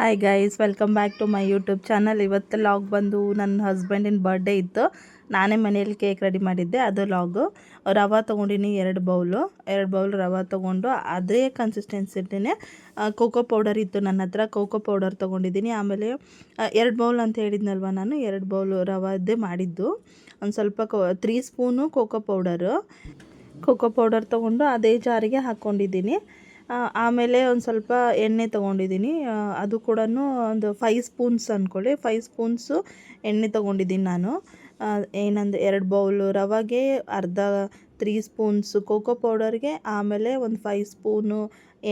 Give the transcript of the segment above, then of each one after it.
Hi guys, welcome back to my YouTube channel. ಇವತ್ತು vlog ಬಂದು ನನ್ನ ಹಸ್ಬೆಂಡಿನ ಬರ್ಡೇ ಇತ್ತು. ನಾನೇ ಮನೇಲಿ ಕೇಕ್ ರೆಡಿ ಮಾಡಿದ್ದೆ, ಅದು ಲಾಗು. ರವೆ ತೊಗೊಂಡಿನಿ, ಎರಡು ಬೌಲ್ ರವೆ ತೊಗೊಂಡು ಅದೇ ಕನ್ಸಿಸ್ಟೆನ್ಸಿನೇ ಕೋಕೋ ಪೌಡರ್ ಇತ್ತು ನನ್ನ ಹತ್ರ. ಕೋಕೋ ಪೌಡರ್ ತೊಗೊಂಡಿದ್ದೀನಿ. ಆಮೇಲೆ 2 ಬೌಲ್ ಅಂತ ಹೇಳಿದ್ನಲ್ವ ನಾನು, 2 ಬೌಲ್ ರವೆದ್ದೇ ಮಾಡಿದ್ದು. ಒಂದು ಸ್ವಲ್ಪ 3 ಸ್ಪೂನು ಕೋಕೋ ಪೌಡರ್ ತೊಗೊಂಡು ಅದೇ ಜಾರಿಗೆ ಹಾಕ್ಕೊಂಡಿದ್ದೀನಿ. ಆಮೇಲೆ ಒಂದು ಸ್ವಲ್ಪ ಎಣ್ಣೆ ತೊಗೊಂಡಿದ್ದೀನಿ. ಅದು ಕೂಡ ಒಂದು 5 ಸ್ಪೂನ್ಸ್ ಅಂದ್ಕೊಳ್ಳಿ, 5 ಸ್ಪೂನ್ಸು ಎಣ್ಣೆ ತೊಗೊಂಡಿದ್ದೀನಿ ನಾನು. ಏನಂದರೆ 2 ಬೌಲು ರವೆಗೆ ಅರ್ಧ 3 ಸ್ಪೂನ್ಸು ಕೋಕೋ ಪೌಡರ್ಗೆ, ಆಮೇಲೆ ಒಂದು 5 ಸ್ಪೂನು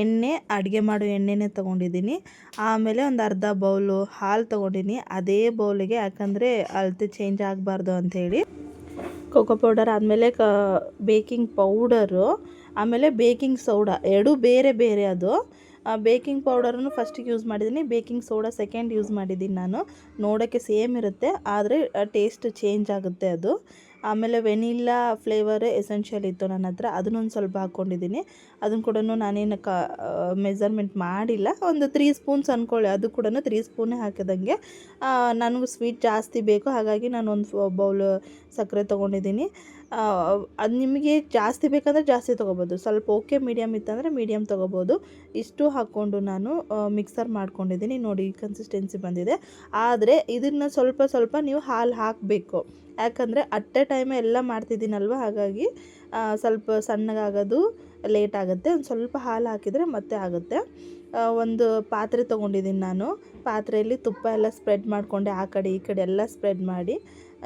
ಎಣ್ಣೆ, ಅಡುಗೆ ಮಾಡೋ ಎಣ್ಣೆನೇ ತೊಗೊಂಡಿದ್ದೀನಿ. ಆಮೇಲೆ ಒಂದು ಅರ್ಧ ಬೌಲು ಹಾಲು ತೊಗೊಂಡಿನಿ ಅದೇ ಬೌಲಿಗೆ, ಯಾಕಂದರೆ ಅಳತೆ ಚೇಂಜ್ ಆಗಬಾರ್ದು ಅಂಥೇಳಿ. ಕೋಕೋ ಪೌಡರ್ ಆದಮೇಲೆ ಬೇಕಿಂಗ್ ಪೌಡರು, ಆಮೇಲೆ ಬೇಕಿಂಗ್ ಸೋಡಾ, ಎರಡೂ ಬೇರೆ ಬೇರೆ. ಅದು ಬೇಕಿಂಗ್ ಪೌಡರನ್ನು ಫಸ್ಟಿಗೆ ಯೂಸ್ ಮಾಡಿದ್ದೀನಿ, ಬೇಕಿಂಗ್ ಸೋಡಾ ಸೆಕೆಂಡ್ ಯೂಸ್ ಮಾಡಿದ್ದೀನಿ ನಾನು. ನೋಡೋಕ್ಕೆ ಸೇಮ್ ಇರುತ್ತೆ, ಆದರೆ ಟೇಸ್ಟ್ ಚೇಂಜ್ ಆಗುತ್ತೆ ಅದು. ಆಮೇಲೆ ವೆನಿಲ್ಲಾ ಫ್ಲೇವರ್ ಎಸೆನ್ಷಿಯಲ್ ಇತ್ತು ನನ್ನ ಹತ್ರ, ಅದನ್ನೊಂದು ಸ್ವಲ್ಪ ಹಾಕ್ಕೊಂಡಿದ್ದೀನಿ. ಅದನ್ನು ಕೂಡ ನಾನೇನು ಮೆಜರ್ಮೆಂಟ್ ಮಾಡಿಲ್ಲ, ಒಂದು 3 ಸ್ಪೂನ್ಸ್ ಅಂದ್ಕೊಳ್ಳಿ, ಅದು ಕೂಡ 3 ಸ್ಪೂನೇ ಹಾಕಿದಂಗೆ. ನನಗೂ ಸ್ವೀಟ್ ಜಾಸ್ತಿ ಬೇಕು, ಹಾಗಾಗಿ ನಾನು ಒಂದು ಬೌಲ್ ಸಕ್ಕರೆ ತೊಗೊಂಡಿದ್ದೀನಿ. ಅದು ನಿಮಗೆ ಜಾಸ್ತಿ ಬೇಕಂದರೆ ಜಾಸ್ತಿ ತೊಗೋಬೋದು, ಸ್ವಲ್ಪ ಓಕೆ ಮೀಡಿಯಮ್ ಇತ್ತಂದರೆ ಮೀಡಿಯಮ್ ತೊಗೋಬೋದು. ಇಷ್ಟು ಹಾಕ್ಕೊಂಡು ನಾನು ಮಿಕ್ಸರ್ ಮಾಡ್ಕೊಂಡಿದ್ದೀನಿ. ನೋಡಿ ಈ ಕನ್ಸಿಸ್ಟೆನ್ಸಿ ಬಂದಿದೆ. ಆದರೆ ಇದನ್ನು ಸ್ವಲ್ಪ ಸ್ವಲ್ಪ ನೀವು ಹಾಲು ಹಾಕಬೇಕು, ಯಾಕಂದರೆ ಅಟ್ ಎ ಟೈಮೇ ಎಲ್ಲ ಮಾಡ್ತಿದ್ದೀನಲ್ವ, ಹಾಗಾಗಿ ಸ್ವಲ್ಪ ಸಣ್ಣಗಾಗೋದು ಲೇಟ್ ಆಗುತ್ತೆ. ಒಂದು ಸ್ವಲ್ಪ ಹಾಲು ಹಾಕಿದರೆ ಮತ್ತೆ ಆಗುತ್ತೆ. ಒಂದು ಪಾತ್ರೆ ತೊಗೊಂಡಿದ್ದೀನಿ ನಾನು. ಪಾತ್ರೆಯಲ್ಲಿ ತುಪ್ಪ ಎಲ್ಲ ಸ್ಪ್ರೆಡ್ ಮಾಡಿಕೊಂಡೆ, ಆ ಕಡೆ ಈ ಕಡೆ ಎಲ್ಲ ಸ್ಪ್ರೆಡ್ ಮಾಡಿ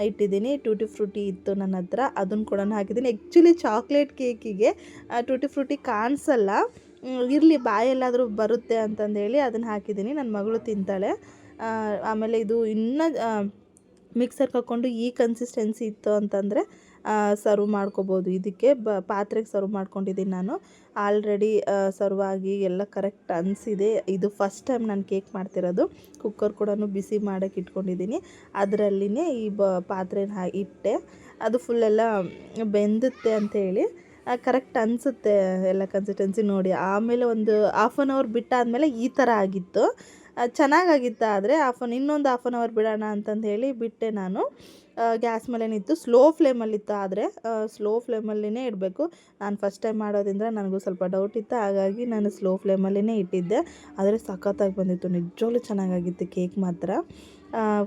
ಇಟ್ಟಿದ್ದೀನಿ. ಟೂಟಿ ಫ್ರೂಟಿ ಇತ್ತು ನನ್ನ ಹತ್ರ, ಅದನ್ನು ಕೂಡ ಹಾಕಿದ್ದೀನಿ. ಆ್ಯಕ್ಚುಲಿ ಚಾಕ್ಲೇಟ್ ಕೇಕಿಗೆ ಟೂಟಿ ಫ್ರೂಟಿ ಕಾಣಿಸಲ್ಲ, ಇರಲಿ ಬಾಯೆಲ್ಲಾದರೂ ಬರುತ್ತೆ ಅಂತಂದೇಳಿ ಅದನ್ನು ಹಾಕಿದ್ದೀನಿ. ನನ್ನ ಮಗಳು ತಿಂತಾಳೆ. ಆಮೇಲೆ ಇದು ಇನ್ನೂ ಮಿಕ್ಸರ್ಗೆ ಹಾಕ್ಕೊಂಡು ಈ ಕನ್ಸಿಸ್ಟೆನ್ಸಿ ಇತ್ತು ಅಂತಂದರೆ ಸರ್ವ್ ಮಾಡ್ಕೋಬೋದು. ಇದಕ್ಕೆ ಪಾತ್ರೆಗೆ ಸರ್ವ್ ಮಾಡ್ಕೊಂಡಿದ್ದೀನಿ ನಾನು. ಆಲ್ರೆಡಿ ಸರ್ವ್ ಆಗಿ ಎಲ್ಲ ಕರೆಕ್ಟ್ ಅನಿಸಿದೆ. ಇದು ಫಸ್ಟ್ ಟೈಮ್ ನಾನು ಕೇಕ್ ಮಾಡ್ತಿರೋದು. ಕುಕ್ಕರ್ ಕೂಡ ಬಿಸಿ ಮಾಡೋಕ್ಕೆ ಇಟ್ಕೊಂಡಿದ್ದೀನಿ, ಅದರಲ್ಲಿನೇ ಈ ಪಾತ್ರೆನ ಇಟ್ಟೆ. ಅದು ಫುಲ್ಲೆಲ್ಲ ಬೆಂದುತ್ತೆ ಅಂಥೇಳಿ ಕರೆಕ್ಟ್ ಅನಿಸುತ್ತೆ ಎಲ್ಲ ಕನ್ಸಿಸ್ಟೆನ್ಸಿ ನೋಡಿ. ಆಮೇಲೆ ಒಂದು 1/2 ಆನ್ ಅವರ್ ಬಿಟ್ಟಾದಮೇಲೆ ಈ ಥರ ಆಗಿತ್ತು, ಚೆನ್ನಾಗಾಗಿತ್ತು. ಆದರೆ ಇನ್ನೊಂದು 1/2 ಆನ್ ಅವರ್ ಬಿಡೋಣ ಅಂತಂದು ಹೇಳಿ ಬಿಟ್ಟೆ ನಾನು. ಗ್ಯಾಸ್ ಮೇಲೆ ನಿಂತು ಸ್ಲೋ ಫ್ಲೇಮಲ್ಲಿತ್ತು, ಆದರೆ ಸ್ಲೋ ಫ್ಲೇಮಲ್ಲಿನೇ ಇಡಬೇಕು. ನಾನು ಫಸ್ಟ್ ಟೈಮ್ ಮಾಡೋದ್ರಿಂದ ನನಗೂ ಸ್ವಲ್ಪ ಡೌಟ್ ಇತ್ತು, ಹಾಗಾಗಿ ನಾನು ಸ್ಲೋ ಫ್ಲೇಮಲ್ಲಿನೇ ಇಟ್ಟಿದ್ದೆ. ಆದರೆ ಸಖತ್ತಾಗಿ ಬಂದಿತ್ತು, ನಿಜವಾಗ್ಲೂ ಚೆನ್ನಾಗಾಗಿತ್ತು ಕೇಕ್ ಮಾತ್ರ.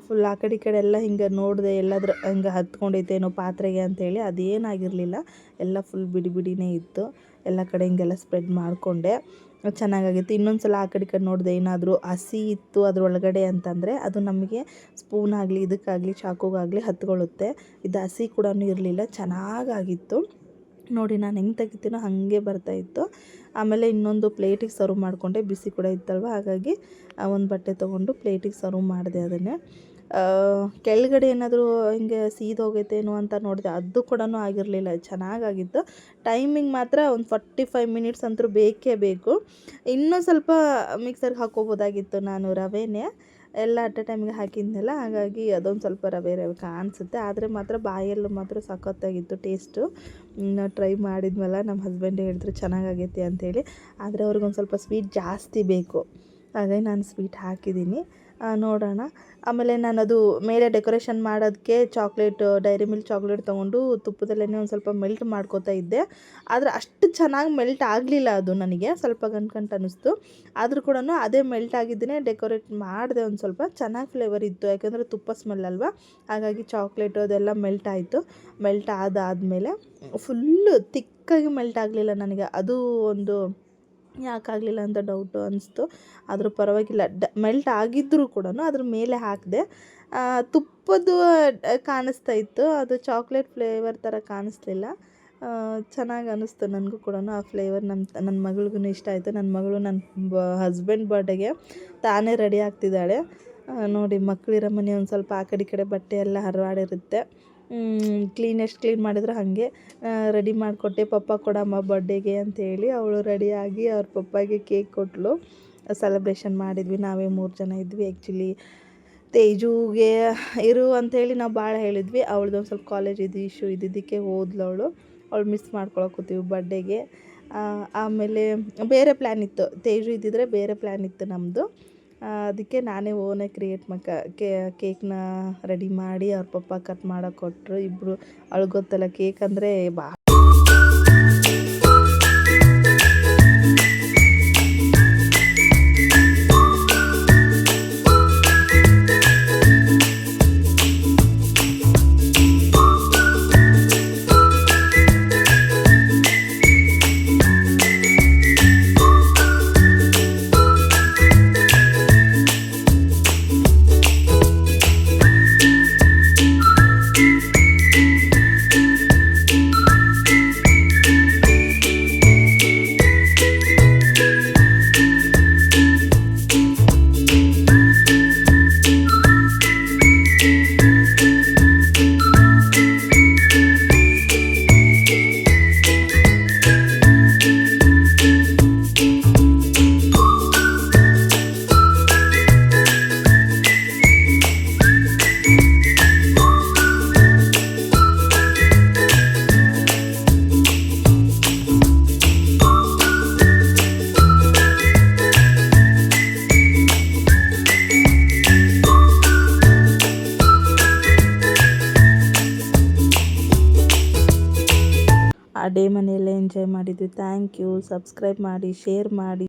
ಫುಲ್ ಆ ಕಡೆ ಈ ಕಡೆ ಎಲ್ಲ ಹಿಂಗೆ ನೋಡಿದೆ, ಎಲ್ಲಾದರೂ ಹಿಂಗೆ ಹತ್ಕೊಂಡೈತೇನೋ ಪಾತ್ರೆಗೆ ಅಂಥೇಳಿ, ಅದೇನಾಗಿರಲಿಲ್ಲ. ಎಲ್ಲ ಫುಲ್ ಬಿಡಿ ಬಿಡಿನೇ ಇತ್ತು. ಎಲ್ಲ ಕಡೆ ಹಿಂಗೆಲ್ಲ ಸ್ಪ್ರೆಡ್ ಮಾಡಿಕೊಂಡೆ, ಚೆನ್ನಾಗಾಗಿತ್ತು. ಇನ್ನೊಂದು ಸಲ ಆ ಕಡೆ ಈ ಕಡೆ ನೋಡಿದೆ, ಏನಾದರೂ ಹಸಿ ಇತ್ತು ಅದರೊಳಗಡೆ ಅಂತಂದರೆ ಅದು ನಮಗೆ ಸ್ಪೂನಾಗಲಿ ಇದಕ್ಕಾಗಲಿ ಚಾಕುಗಾಗಲಿ ಹತ್ಕೊಳ್ಳುತ್ತೆ. ಇದು ಹಸಿ ಕೂಡ ಇರಲಿಲ್ಲ, ಚೆನ್ನಾಗಾಗಿತ್ತು. ನೋಡಿ ನಾನು ಹೆಂಗೆ ತೆಗಿತೀನೋ ಹಾಗೆ ಬರ್ತಾಯಿತ್ತು. ಆಮೇಲೆ ಇನ್ನೊಂದು ಪ್ಲೇಟಿಗೆ ಸರ್ವ್ ಮಾಡಿಕೊಂಡೆ, ಬಿಸಿ ಕೂಡ ಇತ್ತಲ್ವ, ಹಾಗಾಗಿ ಒಂದು ಬಟ್ಟೆ ತೊಗೊಂಡು ಪ್ಲೇಟಿಗೆ ಸರ್ವ್ ಮಾಡಿದೆ. ಅದನ್ನೇ ಕೆಳಗಡೆ ಏನಾದರೂ ಹಿಂಗೆ ಸೀದೋಗೈತೇನೋ ಅಂತ ನೋಡಿದೆ, ಅದು ಕೂಡ ಆಗಿರಲಿಲ್ಲ, ಚೆನ್ನಾಗಾಗಿತ್ತು. ಟೈಮಿಂಗ್ ಮಾತ್ರ ಒಂದು 45 ಮಿನಿಟ್ಸ್ ಅಂತೂ ಬೇಕೇ ಬೇಕು. ಇನ್ನೂ ಸ್ವಲ್ಪ ಮಿಕ್ಸರ್ಗೆ ಹಾಕ್ಕೋಬೋದಾಗಿತ್ತು ನಾನು, ರವೆನೇ ಎಲ್ಲ ಅಟ್ ಎ ಟೈಮಿಗೆ ಹಾಕಿದ್ನಲ್ಲ, ಹಾಗಾಗಿ ಅದೊಂದು ಸ್ವಲ್ಪ ರವೆ ಕಾಣಿಸುತ್ತೆ. ಆದರೆ ಮಾತ್ರ ಬಾಯಲ್ಲೂ ಮಾತ್ರ ಸಖತ್ತಾಗಿತ್ತು ಟೇಸ್ಟು. ಟ್ರೈ ಮಾಡಿದ್ಮೇಲೆ ನಮ್ಮ ಹಸ್ಬೆಂಡ್ ಹೇಳಿದ್ರು ಚೆನ್ನಾಗಾಗೈತೆ ಅಂಥೇಳಿ. ಆದರೆ ಅವ್ರಿಗೊಂದು ಸ್ವಲ್ಪ ಸ್ವೀಟ್ ಜಾಸ್ತಿ ಬೇಕು, ಹಾಗಾಗಿ ನಾನು ಸ್ವೀಟ್ ಹಾಕಿದ್ದೀನಿ. ನೋಡೋಣ. ಆಮೇಲೆ ನಾನದು ಮೇಲೆ ಡೆಕೋರೇಷನ್ ಮಾಡೋದಕ್ಕೆ ಡೈರಿ ಮಿಲ್ಕ್ ಚಾಕ್ಲೇಟ್ ತೊಗೊಂಡು ತುಪ್ಪದಲ್ಲೇ ಒಂದು ಸ್ವಲ್ಪ ಮೆಲ್ಟ್ ಮಾಡ್ಕೋತಾ ಇದ್ದೆ. ಆದರೆ ಅಷ್ಟು ಚೆನ್ನಾಗಿ ಮೆಲ್ಟ್ ಆಗಲಿಲ್ಲ, ಅದು ನನಗೆ ಸ್ವಲ್ಪ ಗಂಟು ಅನ್ನಿಸ್ತು. ಆದರೂ ಕೂಡ ಅದೇ ಮೆಲ್ಟ್ ಆಗಿದ್ದನ್ನೇ ಡೆಕೋರೇಟ್ ಮಾಡಿದೆ. ಒಂದು ಸ್ವಲ್ಪ ಚೆನ್ನಾಗಿ ಫ್ಲೇವರ್ ಇತ್ತು, ಯಾಕಂದರೆ ತುಪ್ಪ ಸ್ಮೆಲ್ ಅಲ್ವಾ, ಹಾಗಾಗಿ ಚಾಕ್ಲೇಟು ಅದೆಲ್ಲ ಮೆಲ್ಟ್ ಆಯಿತು. ಮೆಲ್ಟ್ ಆದಮೇಲೆ ಫುಲ್ಲು ತಿಕ್ಕಾಗಿ ಮೆಲ್ಟ್ ಆಗಲಿಲ್ಲ ನನಗೆ, ಅದು ಒಂದು ಯಾಕಾಗಲಿಲ್ಲ ಅಂತ ಡೌಟು ಅನಿಸ್ತು. ಆದರೂ ಪರವಾಗಿಲ್ಲ, ಮೆಲ್ಟ್ ಆಗಿದ್ದರೂ ಕೂಡ ಅದ್ರ ಮೇಲೆ ಹಾಕಿದೆ. ತುಪ್ಪದ್ದು ಕಾಣಿಸ್ತಾ ಇತ್ತು, ಅದು ಚಾಕ್ಲೇಟ್ ಫ್ಲೇವರ್ ಥರ ಕಾಣಿಸ್ಲಿಲ್ಲ. ಚೆನ್ನಾಗಿ ಅನ್ನಿಸ್ತು ನನಗೂ ಕೂಡ ಆ ಫ್ಲೇವರ್. ನನ್ನ ಮಗಳಿಗೂ ಇಷ್ಟ ಆಯಿತು. ನನ್ನ ಮಗಳು ನನ್ನ ಹಸ್ಬೆಂಡ್ ಬರ್ಡೇಗೆ ತಾನೇ ರೆಡಿ ಆಗ್ತಿದ್ದಾಳೆ. ನೋಡಿ, ಮಕ್ಕಳಿರೋ ಮನೆ ಒಂದು ಸ್ವಲ್ಪ ಆ ಕಡೆ ಈ ಕಡೆ ಬಟ್ಟೆ ಎಲ್ಲ ಹರಿದಾಡಿರುತ್ತೆ, ಎಷ್ಟು ಕ್ಲೀನ್ ಮಾಡಿದ್ರು ಹಾಗೆ ರೆಡಿ ಮಾಡಿಕೊಟ್ಟೆ. ಪಪ್ಪ ಕೊಡಮ್ಮ ಬರ್ಡೇಗೆ ಅಂಥೇಳಿ ಅವಳು ರೆಡಿಯಾಗಿ ಅವ್ರ ಪಪ್ಪಾಗೆ ಕೇಕ್ ಕೊಟ್ಟಳು. ಸೆಲೆಬ್ರೇಷನ್ ಮಾಡಿದ್ವಿ, ನಾವೇ 3 ಜನ ಇದ್ವಿ. ಆ್ಯಕ್ಚುಲಿ ತೇಜುಗೆ ಇರು ಅಂಥೇಳಿ ನಾವು ಭಾಳ ಹೇಳಿದ್ವಿ. ಅವಳದೊಂದು ಸ್ವಲ್ಪ ಕಾಲೇಜ್ ಇಶ್ಯೂ ಇದ್ದಿದ್ದಕ್ಕೆ ಹೋದ್ಲು ಅವಳು ಮಿಸ್ ಮಾಡ್ಕೊಳಕತ್ತೀವಿ ಬರ್ಡೇಗೆ. ಆಮೇಲೆ ಬೇರೆ ಪ್ಲ್ಯಾನ್ ಇತ್ತು, ತೇಜು ಇದ್ದಿದ್ರೆ ಬೇರೆ ಪ್ಲ್ಯಾನ್ ಇತ್ತು ನಮ್ಮದು. ಅದಕ್ಕೆ ನಾನೇ ಓನೇ ಕ್ರಿಯೇಟ್ ಕೇಕ್ನ ರೆಡಿ ಮಾಡಿ ಅವ್ರ ಪಪ್ಪ ಕಟ್ ಮಾಡೋಕೆ ಕೊಟ್ಟರು. ಇಬ್ಬರು ಅವಳಿಗೆ ಗೊತ್ತಲ್ಲ ಕೇಕ್ ಅಂದರೆ ಆ ಡೇ ಮನೆಯಲ್ಲೇ ಎಂಜಾಯ್ ಮಾಡಿದ್ವಿ. Thank you. ಸಬ್ಸ್ಕ್ರೈಬ್ ಮಾಡಿ, ಶೇರ್ ಮಾಡಿ.